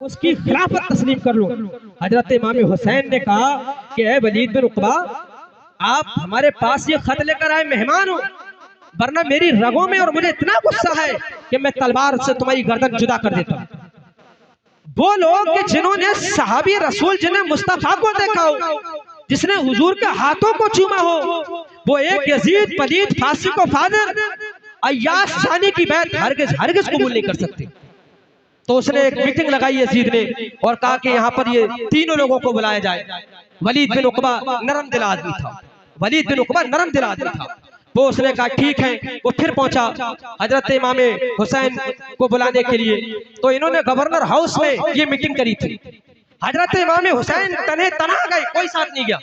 उसकी खिलाफत तस्लीम कर लो। हजरत इमाम हुसैन ने कहा कि ए वलीद बिन उक़बा, आप हमारे पास ये खत लेकर आए, मेहमान हो, वरना मेरी रगों में और मुझे इतना गुस्सा है कि मैं तलवार से तुम्हारी गर्दन जुदा कर देता हूं। वो लोग कि जिन्होंने सहाबी रसूल, जिन्हें मुस्तफा को देखा हो, जिसने हुजूर के हाथों को चूमा हो, वो एक यजीद पलीद फासी को फादर अय्यास सानी की बैत हरगिज हरगिज कबूल नहीं कर सकते। तो उसने एक मीटिंग लगाई यजीद ने और कहा कि यहाँ पर ये तीनों लोगों को बुलाया जाए। वलीद बिन उक़बा नरम दिल आदमी था, वलीद बिन उक़बा नरम दिल आदमी था। वो उसने कहा ठीक है। वो फिर पहुंचा हजरत इमाम हुसैन को बुलाने के लिए। तो इन्होंने गवर्नर हाउस में ये मीटिंग करी थी। हजरत इमाम हुसैन तने तना गए, कोई साथ नहीं गया।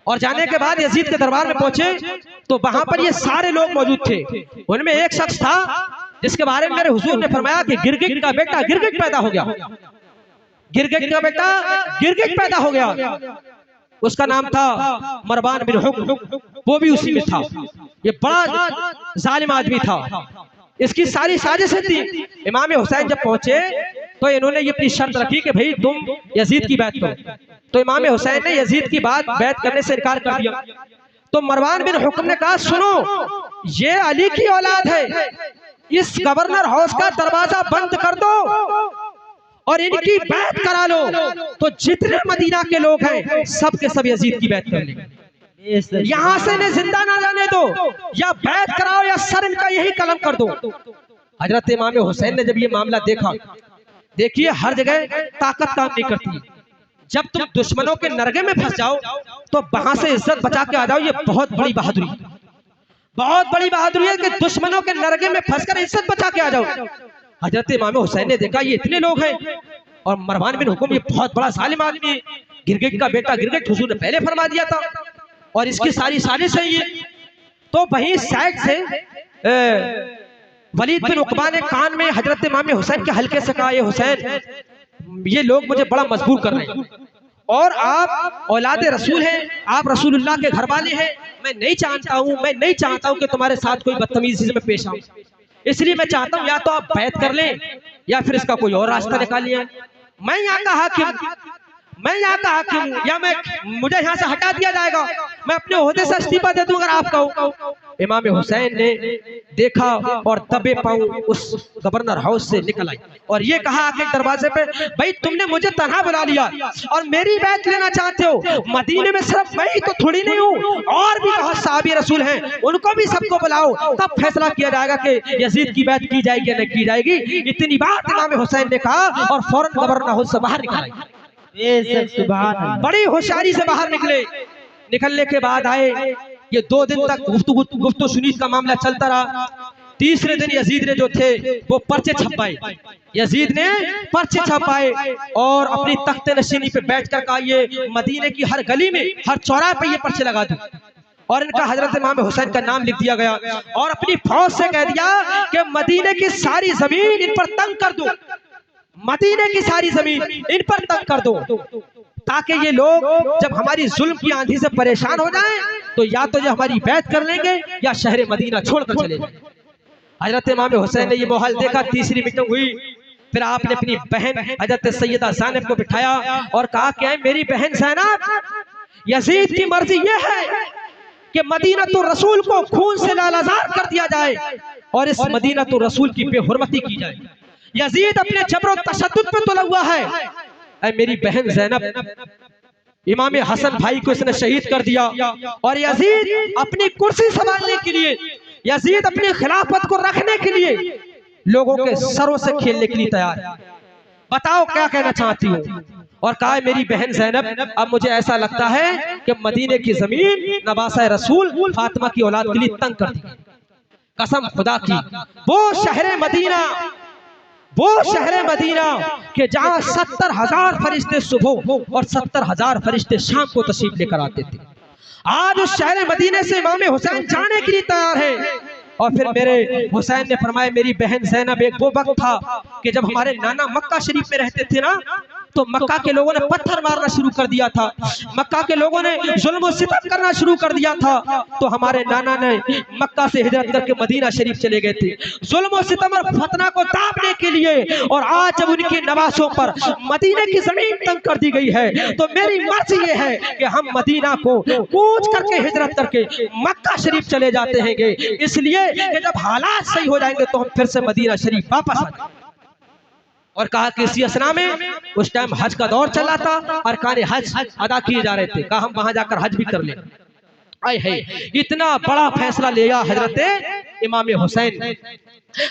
और जाने के बाद यजीद के दरबार में पहुंचे तो वहां पर ये सारे लोग मौजूद थे। उनमें एक शख्स था जिसके बारे में मेरे हुजूर ने फरमाया कि गिरगिट का बेटा गिरगिट पैदा हो गया, गिरगिट का बेटा गिरगिट पैदा हो गया। उसका नाम था मरवान बिन हुक्म, वो भी उसी में था। ये बड़ा जालिम आदमी था, इसकी सारी साजिशें थी। इमाम हुसैन जब पहुंचे तो इन्होंने ये अपनी शर्त रखी कि भाई तुम यजीद की बैत करो। तो इमाम हुसैन ने यजीद की बात बैत करने से इनकार कर दिया। तो मरवान बिन हुक्म ने कहा सुनो, ये अली की औलाद है, इस गवर्नर हाउस का दरवाजा बंद कर दो और इनकी बैत करा लो, तो जितने मदीना के लोग हैं सब के सब यजीद की बैत कर लेंगे। यहां से इन्हें जिंदा ना जाने दो, या बैत कराओ या सर इनका यही कलम कर दो। हजरत इमाम हुसैन ने जब ये मामला देखा, देखिए हर जगह ताकत काम नहीं करती। जब तुम दुश्मनों के नरगे में फंस जाओ तो वहां से इज्जत बचा के आ जाओ, ये बहुत बड़ी बहादुरी, बहुत बड़ी बहादुरी है कि दुश्मनों के नरगे में फंसकर इज्जत बचा के आ जाओ। हजरत इमाम हुसैन ने देखा ये इतने लोग हैं और मरवान बिन हुक्म ये बहुत बड़ा जालिम आदमी है, गिरगिट का बेटा गिरगिट हुजूर ने पहले फरमा दिया था और इसकी सारी साजिश है ये। तो वहीं साइड से वलीद बिन उक़बा ने कान में हजरत इमाम हुसैन के हल्के से कहा, ये हुसैन, ये लोग मुझे बड़ा मजबूर कर रहे हैं और आप औलाद रसूल हैं, आप रसूलुल्लाह के घर वाले हैं। मैं नहीं चाहता हूं कि तुम्हारे साथ कोई बदतमीजी से मैं पेश आऊं। इसलिए मैं चाहता हूं या तो आप बैत कर लें या फिर इसका कोई और रास्ता निकालिए। मैं यहाँ का हाकिम या मुझे यहाँ से हटा दिया जाएगा, मैं अपने ओहदे से इस्तीफा दे दूं अगर आप कहो। इमाम हुसैन ने देखा और दबे पांव उस गवर्नर हाउस से निकल आई और ये कहा आके दरवाजे पे, भाई तुमने मुझे तन्हा बुला लिया और मेरी बैत लेना चाहते हो। मदीने में सिर्फ मैं ही तो थोड़ी नहीं हूँ, और भी बहुत सहाबी रसूल हैं, उनको भी सबको बुलाओ, तब फैसला किया जाएगा कि यजीद की बैत की जाएगी या नहीं की जाएगी। इतनी बात इमाम हुसैन ने कहा और फौरन गवर्नर हाउस से बाहर निकल आई। बड़ी होशियारी से बाहर निकलने के बाद आए। ये 2 दिन तक गुफ्तगू सुनीत का मामला चलता रहा। तीसरे दिन यजीद ने जो थे वो पर्चे छपाए, यजीद ने पर्चे छपाए और अपनी तख्ते नशीनी पे बैठकर कहा ये मदीने की हर गली में, हर चौराहे पे ये पर्चे लगा दूं। और इनका हजरत इमाम हुसैन का नाम लिख दिया गया और अपनी फौज से कह दिया कि मदीने की सारी जमीन इन पर तंग कर दो, मदीने की सारी जमीन इन पर तंग कर दो, ताकि ये लोग जब हमारी जुल्म की आंधी से परेशान हो जाएं तो या तो ये हमारी बैत कर लेंगे या शहर मदीना छोड़कर चले जाएं। हजरत इमाम हुसैन ने ये माहौल देखा। तीसरी मीटिंग हुई, फिर आपने अपनी बहन हजरत सैयदा ज़ैनब को बिठाया और कहा कि मेरी बहन ज़ैनब, यजीद की मर्जी ये है कि मदीना तो रसूल को खून से लालाजार कर दिया जाए और इस मदीना तो रसूल की बेहुरमती की जाए। यजीद अपने जबर तशद्दुद पे तुला हुआ है। ऐ मेरी बहन ज़ैनब, इमाम हसन भाई को इसने शहीद कर दिया और यजीद अपनी कुर्सी संभालने के लिए, यजीद अपनी खिलाफत को रखने के लिए लोगों के सरों से खेलने के लिए तैयार है। बताओ क्या कहना चाहती हूँ। और कहा मेरी बहन ज़ैनब, अब मुझे ऐसा लगता है कि मदीने की जमीन नवासा रसूल फातिमा की औलाद के लिए तंग कर दी। कसम खुदा की, वो शहर मदीना के जहां 70,000 फरिश्ते सुबह और 70,000 फरिश्ते शाम को तशरीफ लेकर आते थे, आज उस शहर मदीने से इमाम हुसैन जाने के लिए तैयार है। और फिर मेरे हुसैन ने फरमाया मेरी बहन ज़ैनब, एक वो वक्त था कि जब हमारे नाना मक्का शरीफ में रहते थे ना, तो मक्का के लोगों ने पत्थर मारना शुरू कर दिया था, मक्का के लोगों ने जुल्म और सितम करना शुरू कर दिया था। तो हमारे नाना ने मक्का से हिजरत करके मदीना शरीफ चले गए थे जुल्म और सितम और फतना को दाबने के लिए। और आज जब उनकी नवासों पर मदीने की जमीन तंग कर दी गई है तो मेरी मर्जी ये है कि हम मदीना को कूच करके हिजरत करके मक्का शरीफ चले जाते हैं। इसलिए कि जब हालात सही हो जाएंगे तो हम फिर से मदीना शरीफ वापस आ जाएंगे। और कहा कि इसी असना में उस टाइम हज का दौर चला था, अरकान हज अदा किए जा रहे थे, कहा हम वहां जाकर हज भी कर ले। आए है इतना बड़ा फैसला लिया हजरत इमाम हुसैन।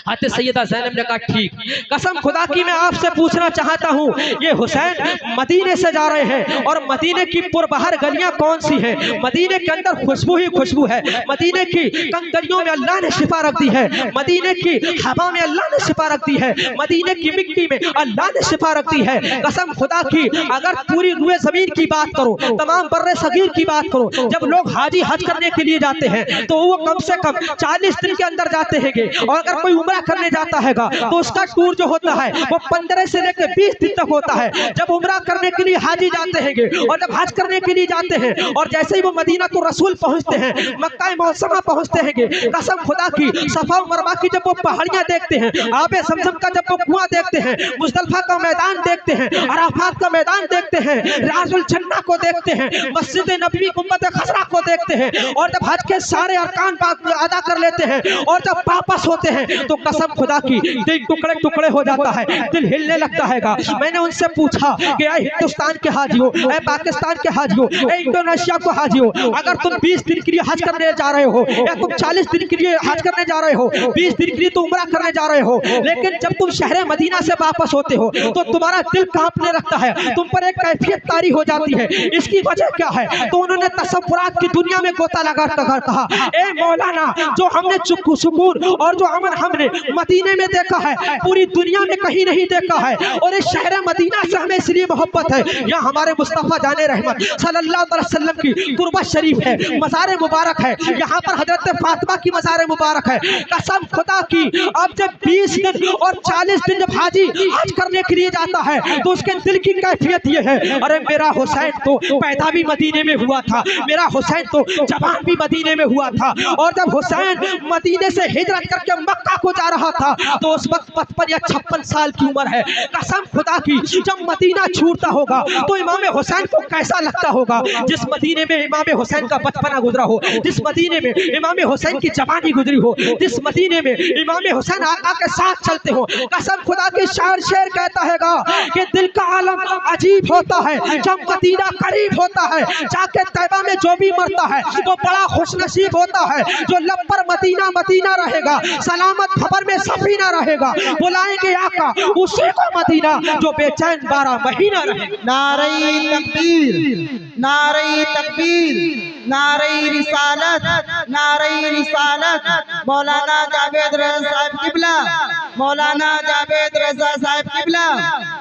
हाथ सैयदा ज़ैनब ने कहा ठीक, कसम खुदा की मैं आपसे पूछना चाहता हूँ, ये हुसैन मदीने से जा रहे हैं और मदीने की पुरबहर गलियां कौन सी हैं? मदीने के अंदर खुशबू ही खुशबू है, मदीने की कंकरियों में अल्लाह ने शिफा रख दी है, मदीने की हवा में अल्लाह ने शिफा रख दी है, मदीने की मिट्टी में अल्लाह ने शिफा रख दी है। कसम खुदा की अगर पूरी रुए जमीन की बात करो, तमाम बर्रे सगीर की बात करो, जब लोग हाजी हज करने के लिए जाते हैं तो वो कम से कम 40 दिन के अंदर जाते हैं। और अगर उमरा करने जाता हैगा तो उसका टूर जो होता है वो 15 से लेकर 20 दिन तक होता है। जब उमरा करने के लिए हाजी जाते हैं और जब हज करने के लिए जाते हैं और जैसे ही वो मदीना तो रसूल पहुंचते हैं, मक्का मौसमा पहुंचते हैं, कसम खुदा की सफा मरवा की जब वो पहाड़ियां देखते हैं, आबे समसम का जब वो कुआं देखते हैं, मुजदलफा का मैदान देखते हैं, अराफात का मैदान देखते हैं, राजुल जन्ना को देखते हैं, मस्जिद नबवी गुंबद खजरा को देखते हैं और जब हज के सारे अरकान अदा कर लेते हैं और जब वापस होते हैं तो कसम खुदा की दिल टुकड़े टुकड़े हो जाता है, दिल हिलने लगता हैगा। मैंने उनसे पूछा कि ऐ हिंदुस्तान के हाजी हो, ऐ पाकिस्तान के हाजी हो, ऐ इंडोनेशिया को हाजी हो, अगर तुम 20 दिन के लिए हज करने जा रहे हो या तुम 40 दिन के लिए हज करने जा रहे हो, 20 दिन के लिए तुम उम्रा करने जा रहे हो, लेकिन जब तुम शहर मदीना से वापस होते हो तो तुम्हारा दिल कांपने लगता है, तुम पर एक कैफियत तारी हो जाती है। इसकी वजह क्या है? तो उन्होंने तसव्वुरात की दुनिया में गोता लगा कर कहा, ए मौलाना, जो हमने सुकून और जो अमन हमने मदीने में देखा है पूरी दुनिया में कहीं नहीं देखा है। और इस शहर मदीना से हमें इसलिए मोहब्बत है, यहाँ हमारे मुस्तफा जाने रहमत सल्लल्लाहु अलैहि वसल्लम की कुर्बत शरीफ है, मज़ार मुबारक है, यहाँ पर हजरत फातिमा की मज़ार मुबारक है। कसम खुदा की अब जब 20 दिन और 40 दिन जब हाजी हज करने के लिए जाता है तो उसके दिल की कैफियत ये है, अरे मेरा हुसैन तो पैदा भी मदीने में हुआ था, मेरा हुसैन तो जवान भी मदीने में हुआ था, और जब हुसैन मदीने से हिजरत करके मक्का को जा रहा था तो उस वक्त 55 या 56 साल की उम्र है। कसम खुदा की जब मदीना छूटता होगा तो इमाम हुसैन को कैसा लगता होगा, जिस मदीने में इमाम हुसैन का बचपना गुजरा हो, जिस मदीने में इमाम हुसैन की जवानी गुजरी हो, जिस मदीने में इमाम हुसैन आका के साथ चलते हो। कसम खुदा की शायर शेर कहता हैगा कि दिल का आलम अजीब होता है जब मदीना करीब होता है, जाके तैबा में जो भी मरता है वो बड़ा खुशनसीब होता है, जो लब पर मदीना मदीना रहेगा, सलामत खबर में सफीना रहेगा, बुलाएंगे आका उसी को मदीना जो बेचैन 12 महीना रहेगा। नारे तकबीर, नारे तकबीर, नारे रिसालत, नारे रिसालत। मौलाना जावेद रजा साहब किबला, मौलाना जावेद रजा साहब किबला।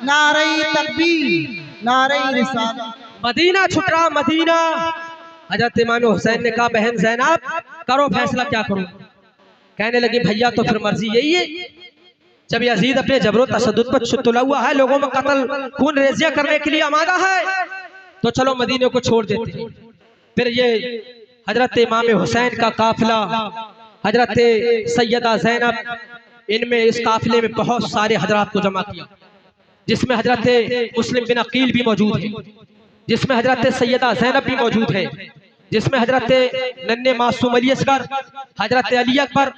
नारे तकबीर, नारे रिसालत। मदीना छुटरा मदीना। हजरत इमाम हुसैन ने कहा, बहन ज़ैनब करो फैसला, क्या करूं? कहने लगी भैया तो फिर मर्जी यही है, जब यजीद अपने जबरो तशद्दुद पर तुला हुआ है, लोगों में कत्ल खून रेजिया करने के लिए आमादा है, तो चलो मदीने को छोड़ देते हैं। फिर ये हजरत इमाम हुसैन का काफिला, हजरत सैयदा ज़ैनब, इनमें इस काफिले में बहुत सारे हजरात को जमा किया, जिसमें हजरत मुस्लिम बिन अकील भी मौजूद है, जिसमें हजरत सैयदा ज़ैनब भी मौजूद है, जिसमें हजरत नन्हे मासूम अली असगर, हजरत अली अकबर।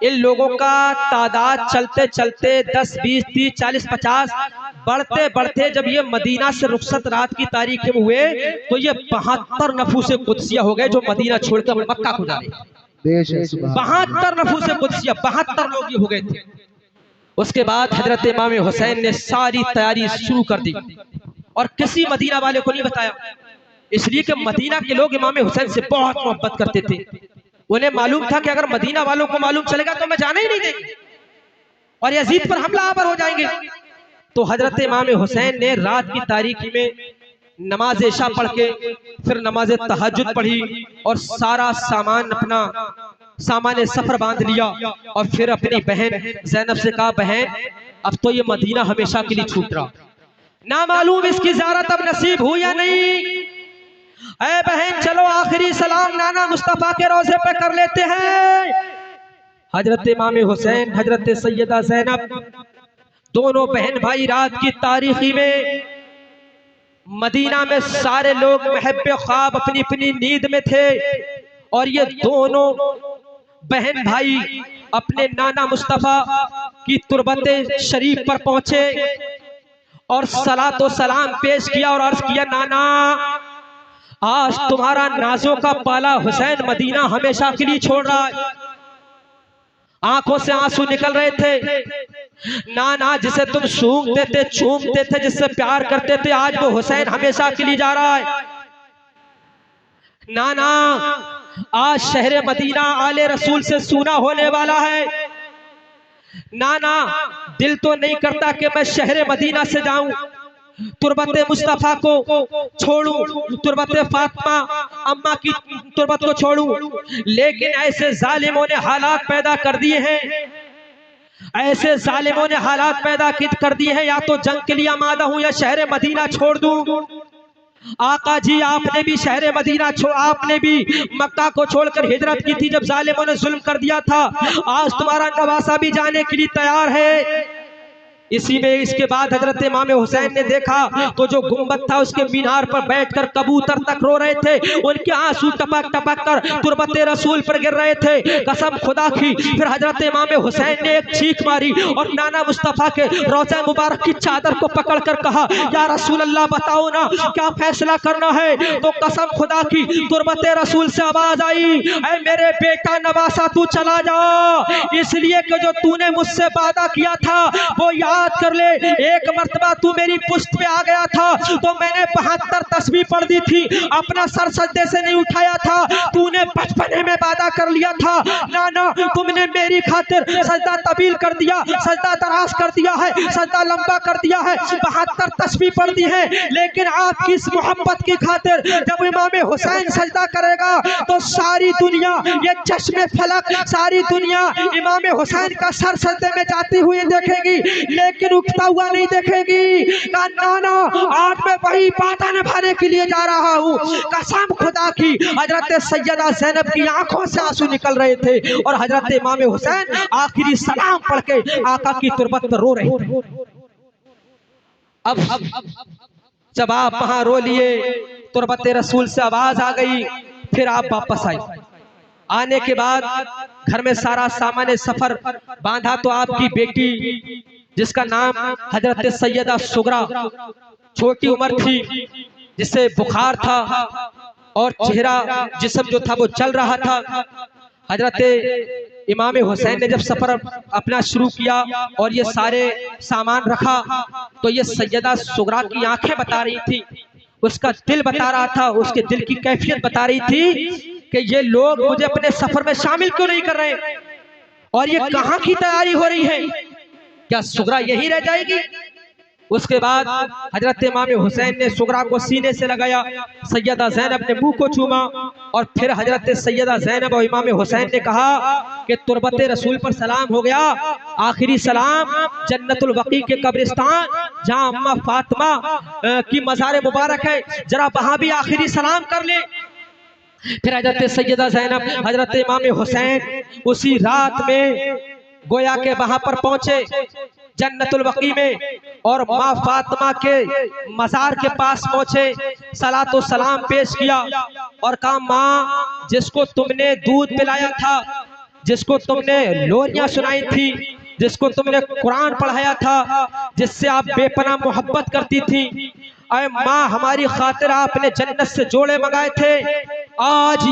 इन लोगों का तादाद चलते चलते 10, 20, 30, 40, 50 बढ़ते बढ़ते जब ये मदीना से रुखसत रात की तारीख में हुए तो ये 72 नफूसे कुदसिया हो गए जो मदीना छोड़कर मक्का को जा रहे थे। 72 नफूसे कुदसिया, 72 लोग ये हो गए थे। उसके बाद हजरत इमाम हुसैन ने सारी तैयारी शुरू कर दी और किसी मदीना वाले को नहीं बताया, इसलिए कि मदीना के लोग इमाम हुसैन से बहुत मोहब्बत करते थे। उन्हें मालूम था कि अगर मदीना वालों को मालूम चलेगा तो मैं जाने ही नहीं देंगे और यजीद पर हमला आवर हो जाएंगे। तो हजरत इमाम हुसैन ने रात की तारीकी में नमाज इशा पढ़ के फिर नमाज तहज्जुद पढ़ी और सारा सामान अपना सामान सफर बांध लिया और फिर अपनी बहन ज़ैनब से कहा, बहन अब तो ये मदीना हमेशा के लिए छूट रहा, ना मालूम इसकी ज़ियारत अब नसीब हुई या नहीं। ऐ बहन चलो आखिरी सलाम नाना मुस्तफा के रोजे पे कर लेते हैं। हजरत इमाम हुसैन, हजरत सैयदा ज़ैनब, दोनों बहन भाई रात की तारीखी में मदीना में सारे लोग महब्बे ख्वाब अपनी अपनी नींद में थे, और ये दोनों बहन भाई अपने नाना मुस्तफा की तुरबत शरीफ पर पहुंचे और सलातो सलाम पेश किया और अर्ज किया, नाना आज तुम्हारा नाजों का पाला हुसैन मदीना हमेशा के लिए छोड़ रहा है। आंखों से आंसू निकल रहे थे। नाना जिसे तुम सूंघते थे, चूमते थे, जिससे प्यार करते थे, आज वो हुसैन हमेशा के लिए जा रहा है। नाना आज शहर मदीना आले रसूल से सूना होने वाला है। नाना दिल तो नहीं करता कि मैं शहर मदीना से जाऊं, तुरबत मुस्तफा को छोड़ूं, तुरबत फातिमा अम्मा की तुरबत को छोड़ूं, लेकिन ऐसे जालिमों ने हालात पैदा कर दिए हैं, ऐसे जालिमों ने हालात पैदा कर दिए हैं, या तो जंग के लिए आमादा हूं या शहर मदीना छोड़ दूं। आका जी आपने भी शहर मदीना आपने भी मक्का को छोड़कर हिजरत की थी जब जालिमों ने जुल्म कर दिया था। आज तुम्हारा नवासा भी जाने के लिए तैयार है। इसी में इसके बाद हजरत इमाम हुसैन ने देखा तो जो गुंबद था उसके मीनार पर बैठकर कबूतर तक रो रहे थे, उनके आंसू टपक टपक कर तुरबत रसूल पर गिर रहे थे। कसम खुदा की। फिर हजरत इमाम हुसैन ने एक चीख मारी और नाना मुस्तफा के रोज़ा मुबारक की चादर को पकड़कर कहा, या रसूल अल्लाह बताओ ना क्या फैसला करना है। तो कसम खुदा की तुरबत रसूल से आवाज आई, ऐ मेरे बेटा नवासा तू चला जा, इसलिए कि जो तूने मुझसे वादा किया था वो याद कर ले। एक मर्तबा तू मेरी पुश्त पे आ गया था तो मैंने 72 तस्बीह पढ़ दी थी, अपना सर सजदे से नहीं उठाया था। तूने बचपने में वादा कर लिया था, नाना तुमने मेरी खातिर सजदा तवील कर दिया, सजदा दराज कर दिया है, सजदा लंबा कर दिया है, 72 तस्बीह पढ़ दी है, लेकिन आपकी इस मोहब्बत की खातिर जब इमाम हुसैन सजदा करेगा तो सारी दुनिया, ये चश्मे फलक, सारी दुनिया इमाम हुसैन का सर सजदे में जाती हुई देखेगी, लेकिन उठता हुआ नहीं देखेगी। नाना आज मैं वही वादा निभाने के लिए जा रहा हूँ। कसम खुदा की। हजरत सैयदा ज़ैनब की आंखों से आंसू निकल रहे थे और हजरत इमाम हुसैन आखिरी सलाम पढ़ के आका की तुरबत पर रो रहे थे। अब जब आप वहां रो लिए, तुरबत रसूल से आवाज आ गई, फिर आप वापस आए। आने के बाद घर में सारा सामान सफर बांधा तो आपकी बेटी जिसका नाम हजरत सैयदा सुगरा, छोटी उम्र थी, जिससे बुखार था और चेहरा जिस्म जो था वो चल रहा था। हजरत इमाम हुसैन ने जब सफर अपना शुरू किया और ये सारे सामान रखा तो ये सैयदा सुगरा की आंखें बता रही थी, उसका दिल बता रहा था, उसके दिल की कैफियत बता रही थी कि ये लोग मुझे अपने सफर में शामिल क्यों नहीं कर रहे और ये कहां की तैयारी हो रही है, क्या सुगरा यही रह जाएगी। उसके बाद हजरत इमाम हुसैन ने सुगरा को सीने से लगाया, सैयदा ज़ैनब ने मुंह को चूमा और फिर हजरत सैयदा ज़ैनब और इमाम हुसैन ने कहा कि तुरबत रसूल पर सलाम हो गया, आखिरी सलाम जन्नतुल बकी के कब्रिस्तान जहां अम्मा फातिमा की मज़ार मुबारक है, जरा वहां भी आखिरी सलाम कर ले। फिर हजरत सैयदा ज़ैनब, हजरत इमाम हुसैन उसी रात में गोया के वहां पर पहुंचे जन्नतुल बकी में और माँ फातिमा के मज़ार के पास पहुंचे, सलातो सलाम पेश किया और कहा, माँ जिसको तुमने दूध पिलाया था, जिसको तुमने लोरियां सुनाई थी, जिसको तुमने कुरान पढ़ाया था, जिससे आप बेपनाह मोहब्बत करती थी, अरे माँ हमारी खातिर आपने जन्नत से जोड़े मंगाए थे, आज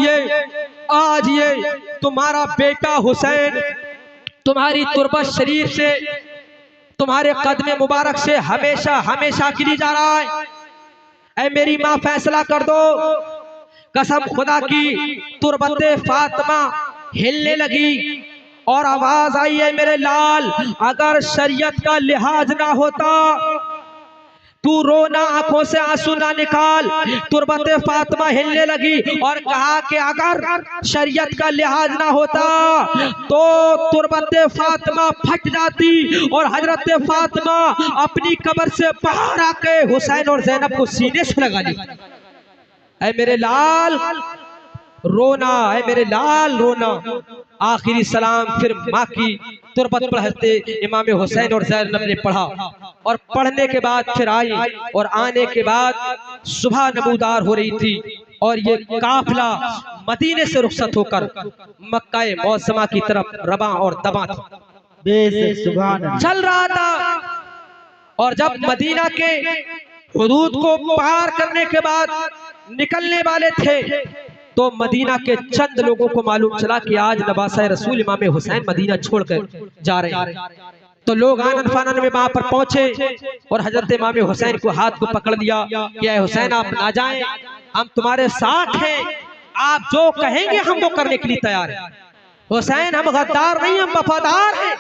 ये तुम्हारा बेटा हुसैन तुम्हारी तुरबत शरीफ से, तुम्हारे कदम मुबारक से हमेशा हमेशा के लिए जा रहा है। ऐ मेरी माँ फैसला कर दो। कसम खुदा की तुरबत फातिमा हिलने लगी और आवाज आई है, मेरे लाल अगर शरीयत का लिहाज ना होता, तू रोना, आंखों से आंसू ना निकाल। तुरबत फातिमा हिलने लगी और कहा कि अगर शरीयत का लिहाज ना होता तो तुरबत फातिमा फट जाती और हजरत फातिमा अपनी कब्र से बाहर आके हुसैन और ज़ैनब को सीने से लगा ली। ऐ मेरे लाल रोना, है मेरे लाल रोना। आखिरी सलाम फिर माँ की तुरबत पढ़ते इमाम हुसैन और ज़ैनब ने पढ़ा और पढ़ने के बाद फिर आई और आने के बाद सुबह नमूदार हो रही थी और ये काफिला मदीने से रुखसत होकर मक्का मौसमा की तरफ रवा और दबा था, चल रहा था। और जब मदीना के हुदूद को पार करने के बाद निकलने वाले थे तो मदीना के चंद लोगों को मालूम चला कि आज नवासा रसूल इमाम हुसैन मदीना छोड़कर जा रहे हैं। तो लोग आनंद फानन में वहां पर पहुंचे और हजरत इमाम हुसैन को हाथ को पकड़ लिया कि ऐ हुसैन आप ना जाएं, हम तुम्हारे साथ हैं, आप जो कहेंगे हम वो करने के लिए तैयार हैं। हुसैन हम गद्दार नहीं, हम वफादार हैं,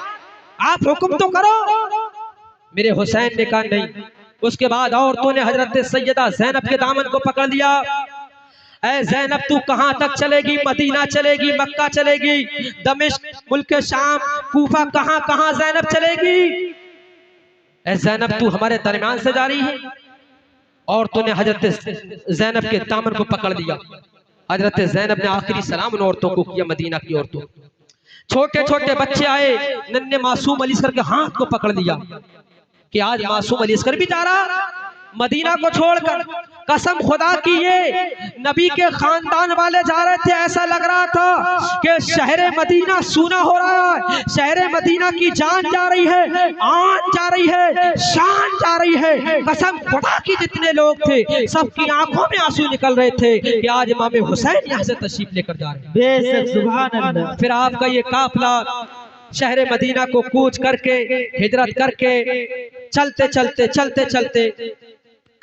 आप हुक्म तो करो। मेरे हुसैन ने कहा नहीं। उसके बाद औरतों ने हजरत सैयदा ज़ैनब के दामन को पकड़ लिया। ऐ ज़ैनब तू कहां तक चलेगी? मदीना चलेगी, मक्का चलेगी, दमिश्क, मुल्क शाम, कूफा, कहां कहां ज़ैनब चलेगी? ऐ ज़ैनब तू हमारे दरमियान से जा रही है। औरतों ने हजरत ज़ैनब के दामन को पकड़ लिया। हजरत ज़ैनब ने आखिरी सलाम उन औरतों को किया, मदीना की औरतों। छोटे छोटे बच्चे आए, नन्हे मासूम अली असगर के हाथ को पकड़ लिया कि आज मासूम अली असगर भी जा रहा मदीना को छोड़कर। कसम खुदा की ये नबी के खानदान वाले जा रहे थे। ऐसा लग रहा था कि शहर मदीना सूना हो रहा है, शहर मदीना की जान जा रही है, आन जा रही है, शान जा रही है। कसम खुदा की जितने लोग थे सबकी आंखों में आंसू निकल रहे थे कि आज इमाम हुसैन यहाँ से तशरीफ लेकर जा रहे हैं। बेशक सुभान अल्लाह। फिर आपका ये काफिला शहर मदीना को कूच करके, हिजरत करके, चलते चलते चलते चलते